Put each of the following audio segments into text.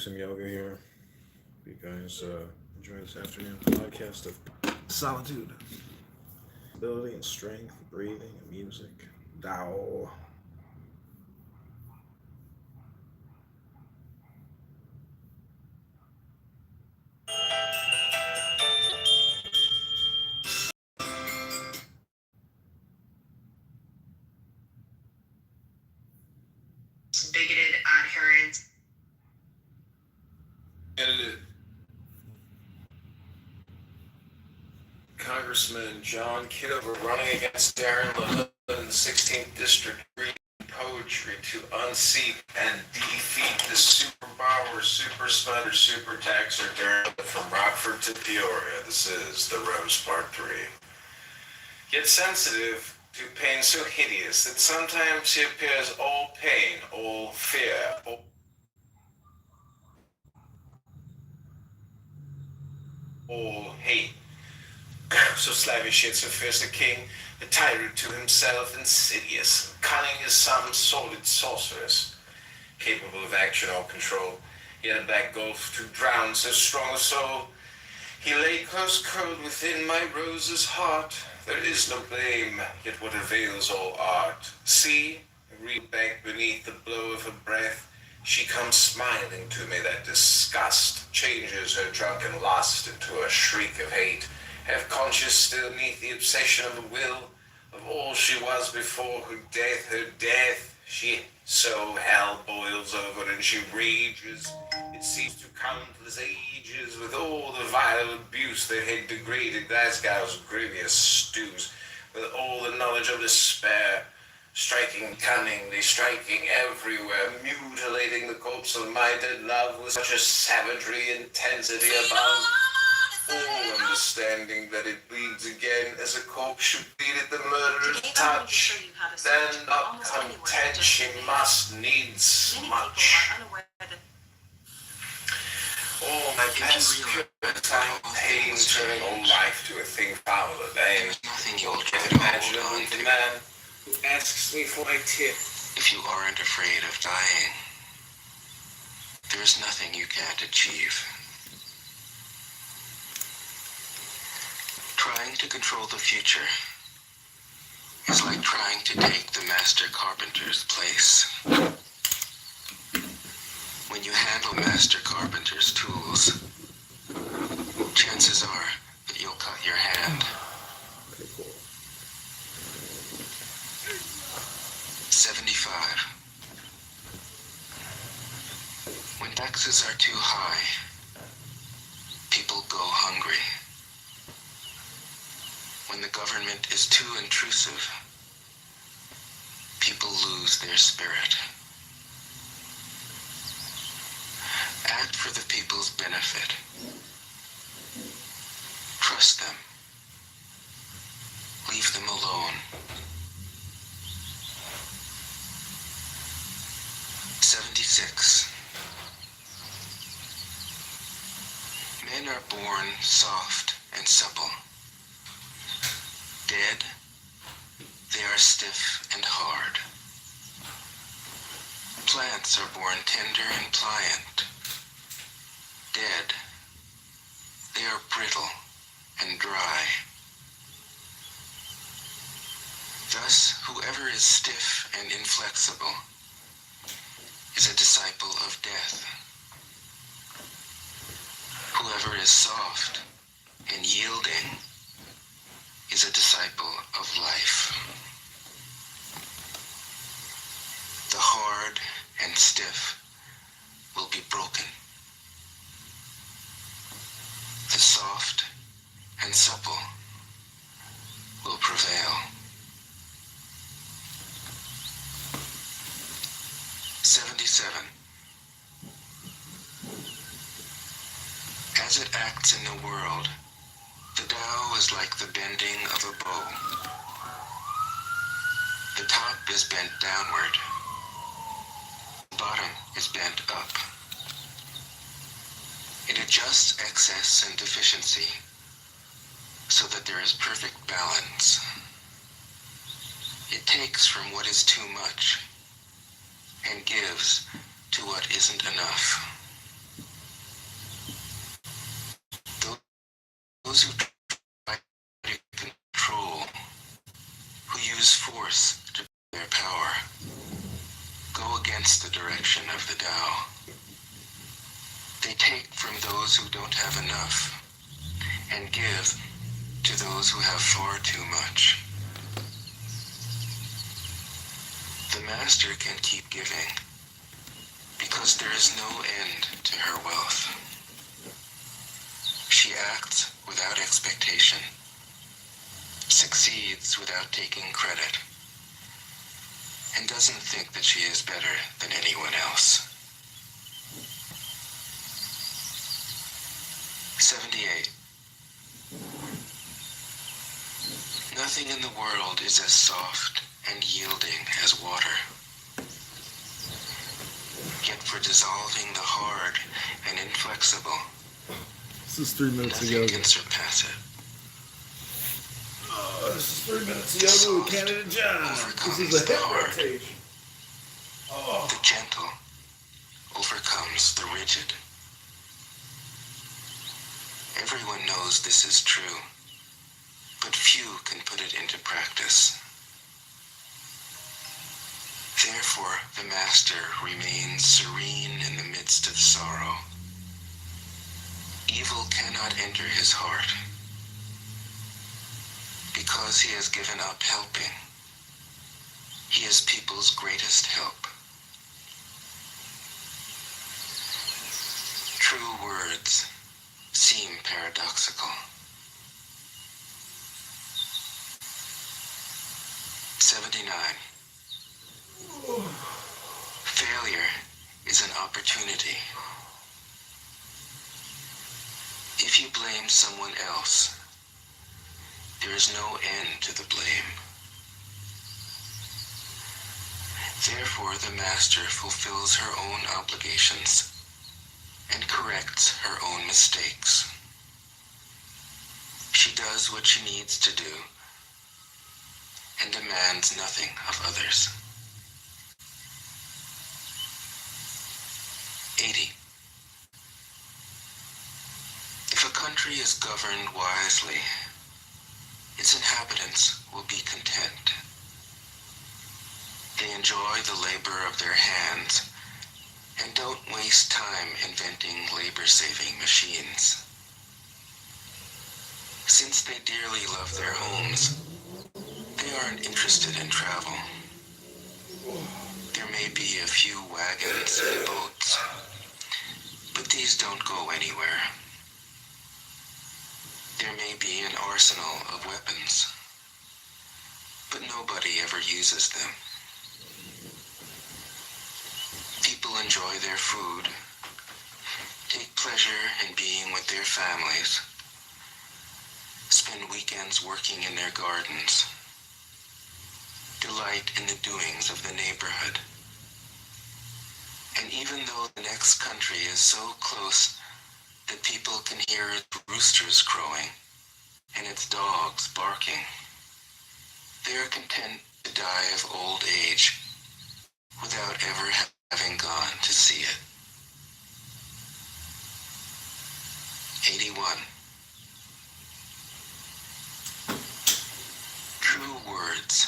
some yoga here. Hope you guys enjoy this afternoon podcast of solitude, ability and strength, breathing and music. Tao. Bigoted adherents. Candidate Congressman John Kitover running against Darren Levin in the 16th District, reading poetry to unseat and defeat the superpower, super spreader, super taxer Darren from Rockford to Peoria. This is the Rose Part 3. Yet sensitive to pain so hideous that sometimes he appears all pain, all fear, all hate. So slavish yet so fierce a king, a tyrant to himself, insidious, cunning as some sordid sorceress, capable of action or control, yet a black gulf to drown so strong a soul. He lay close curled within my rose's heart. There is no blame, yet what avails all art? See, a real bank beneath the blow of her breath. She comes smiling to me, that disgust changes her drunken lust into a shriek of hate. Half conscious still neath the obsession of the will of all she was before her death, she so hell boils over and she rages, it seems to countless ages, with all the vile abuse that had degraded Glasgow's grievous stews, with all the knowledge of despair, striking cunningly, striking everywhere, mutilating the corpse of my dead love with such a savagery, intensity above all understanding that it bleeds again as a corpse should bleed at the murderer's touch. Then not content, she must needs much. All my best purifying pain, turning all life to a thing foul and vain. Nothing you'll Can't imagine the man who asks me for my tip. if you aren't afraid of dying. There's nothing you can't achieve. Trying to control the future is like trying to take the master carpenter's place. When you handle master carpenter's tools, chances are that you'll cut your hand. Okay, cool. 75. When taxes are too high, people go hungry. When the government is too intrusive, people lose their spirit. Act for the people's benefit. Trust them. Leave them alone. 76. Men are born soft and supple. Dead, they are stiff and hard. Plants are born tender and pliant. Dead, they are brittle and dry. Thus, whoever is stiff and inflexible is a disciple of death. Whoever is soft and yielding is a disciple of life. The hard and stiff will be broken. The soft and supple will prevail. 77. As it acts in the world, the Tao is like the bending of a bow. The top is bent downward. The bottom is bent up. It adjusts excess and deficiency so that there is perfect balance. It takes from what is too much and gives to what isn't enough. those who try to control, who use force to their power, go against the direction of the Tao. They take from those who don't have enough and give to those who have far too much. The master can keep giving because there is no end to her wealth. She acts without expectation, succeeds without taking credit, and doesn't think that she is better than anyone else. 78. Nothing in the world is as soft and yielding as water. Yet for dissolving the hard and inflexible, This is 3 minutes nothing ago. can surpass it. This is 3 minutes ago with Canada John. This is a hip rotation. The gentle overcomes the rigid. Everyone knows this is true, but few can put it into practice. Therefore, the master remains serene in the midst of sorrow. Evil cannot enter his heart, because he has given up helping. He is people's greatest help. True words seem paradoxical. 79. Failure is an opportunity. If you blame someone else, there is no end to the blame. Therefore, the master fulfills her own obligations and corrects her own mistakes. She does what she needs to do and demands nothing of others. 80. If a country is governed wisely, its inhabitants will be content. They enjoy the labor of their hands and don't waste time inventing labor-saving machines. Since they dearly love their homes, they aren't interested in travel. There may be a few wagons and boats, but these don't go anywhere. There may be an arsenal of weapons, but nobody ever uses them. People enjoy their food, take pleasure in being with their families, spend weekends working in their gardens, delight in the doings of the neighborhood. And even though the next country is so close that people can hear its roosters crowing and its dogs barking, they are content to die of old age without ever having gone to see it. 81. True words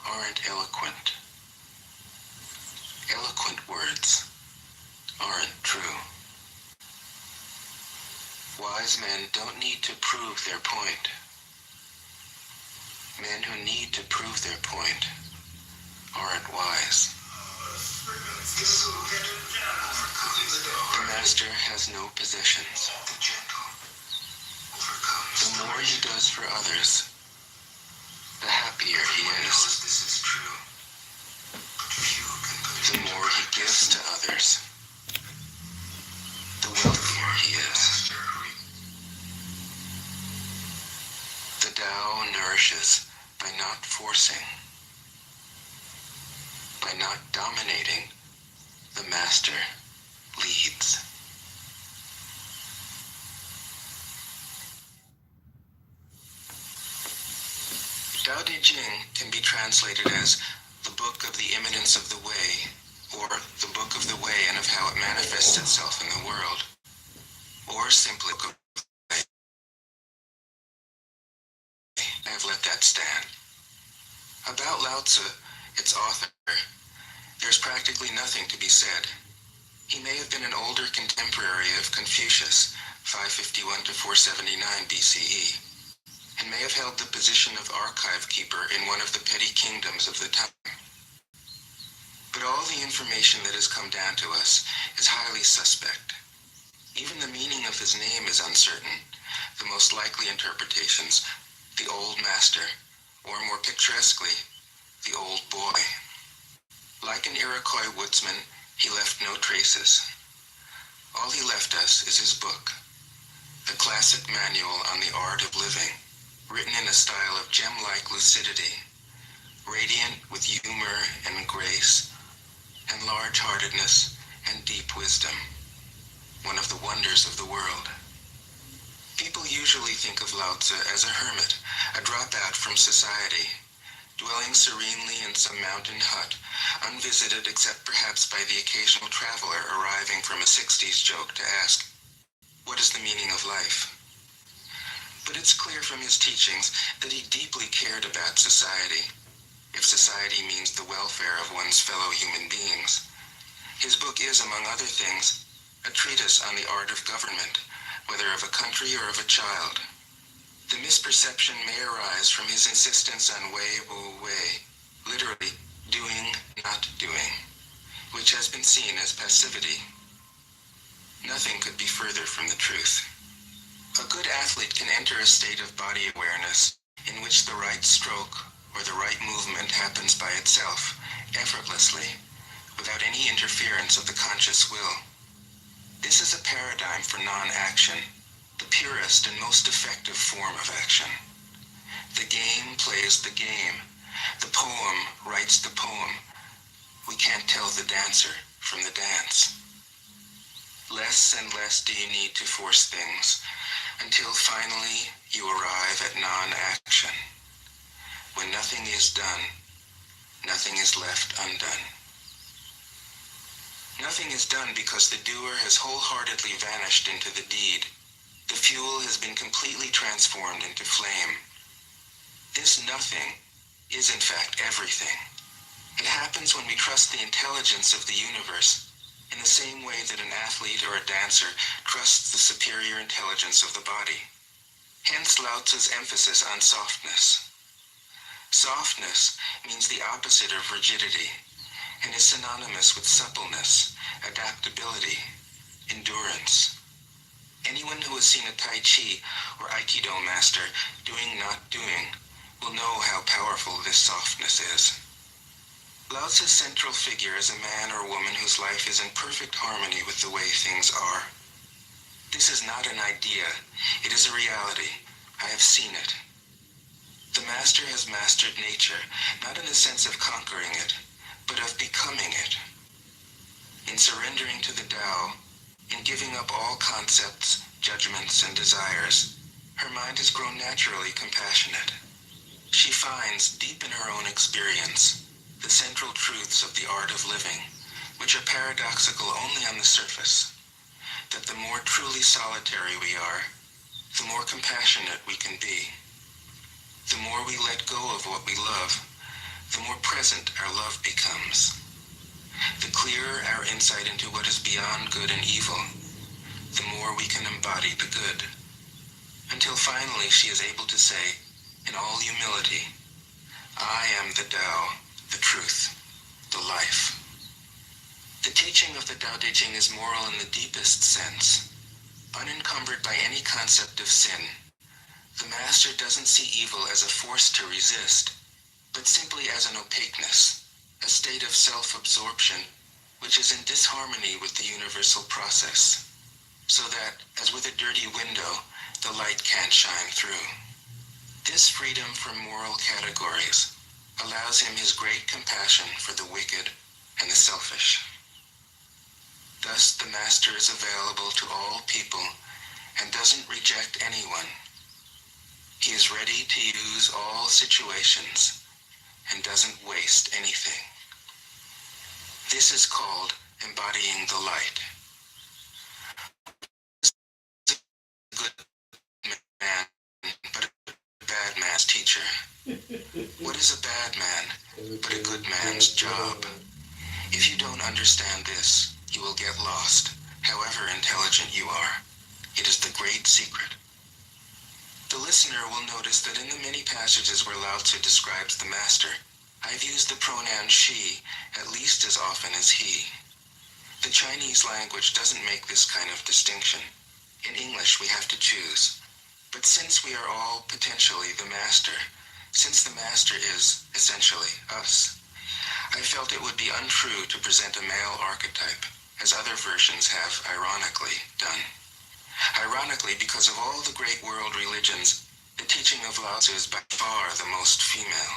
aren't eloquent. Eloquent words aren't true. Wise men don't need to prove their point. Men who need to prove their point aren't wise. The master has no possessions. The more he does for others, the happier he is. The more he gives to others, the wealthier he is. The Tao nourishes by not forcing, by not dominating. The master leads. Tao Te Ching can be translated as the book of the imminence of the way, or the book of the way and of how it manifests itself in the world, or simply I've let that stand. About Lao Tzu, its author, there's practically nothing to be said. He may have been an older contemporary of Confucius, 551 to 479 BCE, and may have held the position of archive keeper in one of the petty kingdoms of the time. But all the information that has come down to us is highly suspect. Even the meaning of his name is uncertain. The most likely interpretations, the old master, or more picturesquely, the old boy. Like an Iroquois woodsman, he left no traces. All he left us is his book, the classic manual on the art of living, written in a style of gem-like lucidity, radiant with humor and grace, and large-heartedness and deep wisdom, one of the wonders of the world. People usually think of Lao Tzu as a hermit, a dropout from society, dwelling serenely in some mountain hut, unvisited except perhaps by the occasional traveler arriving from a 60s joke to ask, what is the meaning of life? But it's clear from his teachings that he deeply cared about society, if society means the welfare of one's fellow human beings. His book is, among other things, a treatise on the art of government, whether of a country or of a child. The misperception may arise from his insistence on wei wu wei, literally doing, not doing, which has been seen as passivity. Nothing could be further from the truth. A good athlete can enter a state of body awareness in which the right stroke or the right movement happens by itself, effortlessly, without any interference of the conscious will. This is a paradigm for non-action, the purest and most effective form of action. The game plays the game. The poem writes the poem. We can't tell the dancer from the dance. Less and less do you need to force things, until finally you arrive at non-action. When nothing is done, nothing is left undone. Nothing is done because the doer has wholeheartedly vanished into the deed. The fuel has been completely transformed into flame. This nothing is in fact everything. It happens when we trust the intelligence of the universe in the same way that an athlete or a dancer trusts the superior intelligence of the body. Hence Lao Tzu's emphasis on softness. Softness means the opposite of rigidity and is synonymous with suppleness, adaptability, endurance. Anyone who has seen a Tai Chi or Aikido master doing not doing will know how powerful this softness is. Lao Tzu's central figure is a man or woman whose life is in perfect harmony with the way things are. This is not an idea, it is a reality. I have seen it. The master has mastered nature, not in the sense of conquering it, but of becoming it. In surrendering to the Tao, in giving up all concepts, judgments, and desires, her mind has grown naturally compassionate. She finds, deep in her own experience, the central truths of the art of living, which are paradoxical only on the surface, that the more truly solitary we are, the more compassionate we can be. The more we let go of what we love, the more present our love becomes. The clearer our insight into what is beyond good and evil, the more we can embody the good, until finally she is able to say, in all humility, I am the Tao, the truth, the life. The teaching of the Tao Te Ching is moral in the deepest sense, unencumbered by any concept of sin. The master doesn't see evil as a force to resist, but simply as an opaqueness, a state of self-absorption, which is in disharmony with the universal process, so that, as with a dirty window, the light can't shine through. This freedom from moral categories allows him his great compassion for the wicked and the selfish. Thus, the master is available to all people and doesn't reject anyone. He is ready to use all situations and doesn't waste anything. This is called embodying the light. A good man, but a bad man's teaching. nature. What is a bad man but a good man's job? If you don't understand this, you will get lost, however intelligent you are. It is the great secret. The listener will notice that in the many passages where Lao Tzu describes the master, I've used the pronoun she at least as often as he. The Chinese language doesn't make this kind of distinction. In English, we have to choose. But since we are all potentially the master, since the master is essentially us, I felt it would be untrue to present a male archetype, as other versions have ironically done. Ironically, because of all the great world religions, the teaching of Lao Tzu is by far the most female.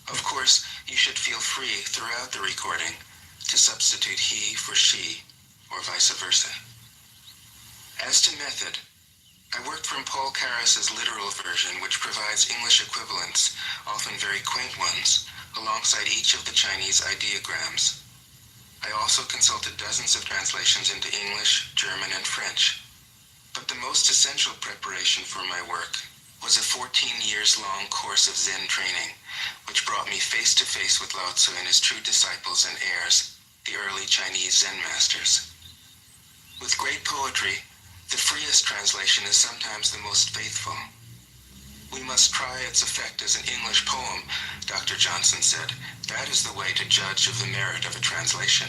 Of course, you should feel free throughout the recording to substitute he for she, or vice versa. As to method, I worked from Paul Karas's literal version, which provides English equivalents, often very quaint ones, alongside each of the Chinese ideograms. I also consulted dozens of translations into English, German, and French. But the most essential preparation for my work was a 14 years long course of Zen training, which brought me face to face with Lao Tzu and his true disciples and heirs, the early Chinese Zen masters. With great poetry, the freest translation is sometimes the most faithful. We must try its effect as an English poem, Dr. Johnson said. That is the way to judge of the merit of a translation.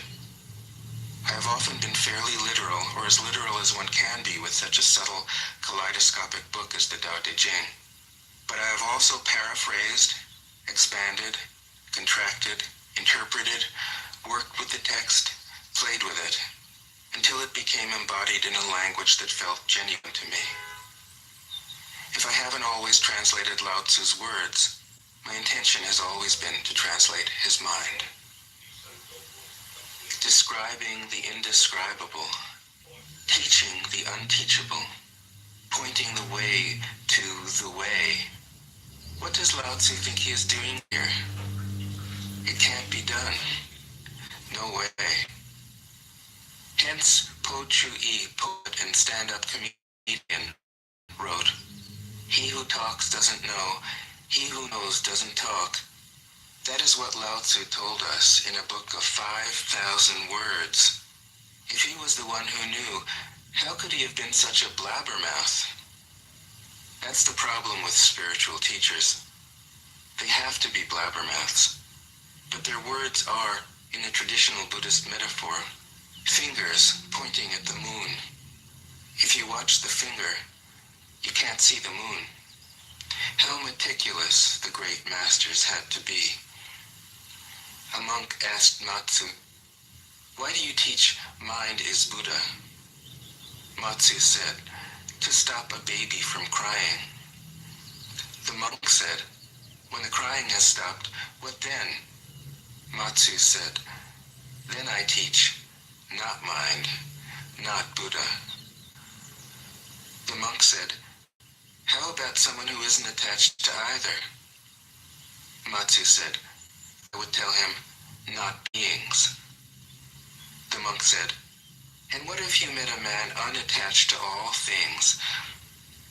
I have often been fairly literal, or as literal as one can be with such a subtle, kaleidoscopic book as the Tao Te Ching. But I have also paraphrased, expanded, contracted, interpreted, worked with the text, played with it, until it became embodied in a language that felt genuine to me. If I haven't always translated Lao Tzu's words, my intention has always been to translate his mind. Describing the indescribable, teaching the unteachable, pointing the way to the way. What does Lao Tzu think he is doing here? It can't be done. No way. Hence, Po Chu-yi, poet and stand-up comedian, wrote, "He who talks doesn't know, he who knows doesn't talk." That is what Lao Tzu told us in a book of 5,000 words. If he was the one who knew, how could he have been such a blabbermouth? That's the problem with spiritual teachers. They have to be blabbermouths. But their words are, in the traditional Buddhist metaphor, fingers pointing at the moon. If you watch the finger, you can't see the moon. How meticulous the great masters had to be. A monk asked Matsu, "Why do you teach mind is Buddha?" Matsu said, "To stop a baby from crying." The monk said, "When the crying has stopped, what then?" Matsu said, "Then I teach, not mind, not Buddha." The monk said, "How about someone who isn't attached to either?" Matsu said, "I would tell him, not beings." The monk said, "And what if you met a man unattached to all things?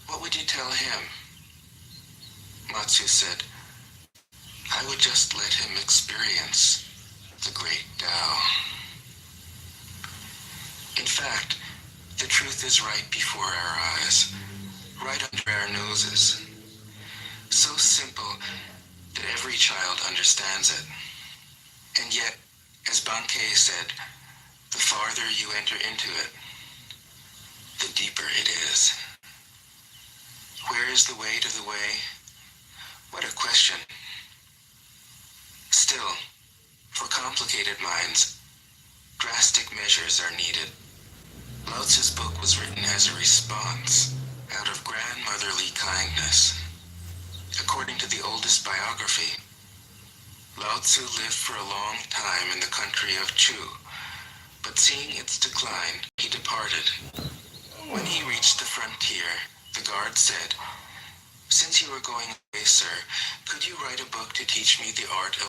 What would you tell him?" Matsu said, "I would just let him experience the great Tao." In fact, the truth is right before our eyes, right under our noses. So simple that every child understands it. And yet, as Bankei said, the farther you enter into it, the deeper it is. Where is the way to the way? What a question. Still, for complicated minds, drastic measures are needed. Lao Tzu's book was written as a response, out of grandmotherly kindness. According to the oldest biography, Lao Tzu lived for a long time in the country of Chu, but seeing its decline, he departed. When he reached the frontier, the guard said, "Since you are going away, sir, could you write a book to teach me the art of